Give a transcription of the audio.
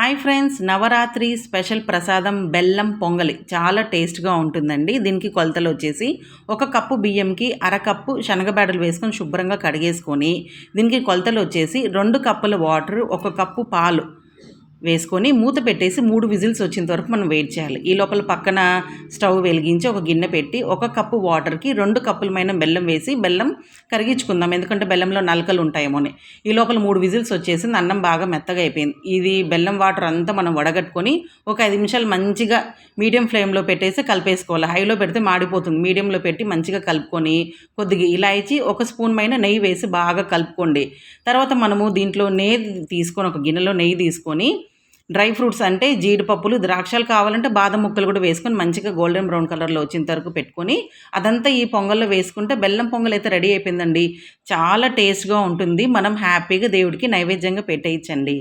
Hi friends, Navratri special ప్రసాదం బెల్లం పొంగలి చాలా టేస్ట్గా ఉంటుందండి. దీనికి కొలతలు వచ్చేసి 1 కప్పు బియ్యంకి అరకప్పు శనగబెడలు వేసుకొని శుభ్రంగా కడిగేసుకొని, దీనికి కొలతలు వచ్చేసి 2 కప్పుల వాటర్, 1 కప్పు పాలు వేసుకొని మూత పెట్టేసి 3 విజిల్స్ వచ్చేంత వరకు మనం వెయిట్ చేయాలి. ఈ లోపల పక్కన స్టవ్ వెలిగించి ఒక గిన్నె పెట్టి 1 కప్పు వాటర్కి 2 కప్పులమైన బెల్లం వేసి బెల్లం కరిగించుకుందాం, ఎందుకంటే బెల్లంలో నలకలు ఉంటాయేమోని. ఈ లోపల 3 విజిల్స్ వచ్చేసింది, అన్నం బాగా మెత్తగా అయిపోయింది. ఇది బెల్లం వాటర్ అంతా మనం వడగట్టుకొని ఒక 5 నిమిషాలు మంచిగా మీడియం ఫ్లేమ్లో పెట్టేసి కలిపేసుకోవాలి. హైలో పెడితే మాడిపోతుంది. మీడియంలో పెట్టి మంచిగా కలుపుకొని కొద్దిగా ఇలాచి 1 స్పూన్ పైన నెయ్యి వేసి బాగా కలుపుకోండి. తర్వాత మనము దీంట్లో నెయ్యి తీసుకొని ఒక గిన్నెలో నెయ్యి తీసుకొని డ్రై ఫ్రూట్స్ అంటే జీడిపప్పులు, ద్రాక్షలు కావాలంటే బాదం ముక్కలు కూడా వేసుకొని మంచిగా గోల్డెన్ బ్రౌన్ కలర్లో వచ్చేంత వరకు పెట్టుకొని అదంతా ఈ పొంగల్లో వేసుకుంటే బెల్లం పొంగల్ అయితే రెడీ అయిపోయిందండి. చాలా టేస్ట్గా ఉంటుంది. మనం హ్యాపీగా దేవుడికి నైవేద్యంగా పెట్టేయచ్చండి.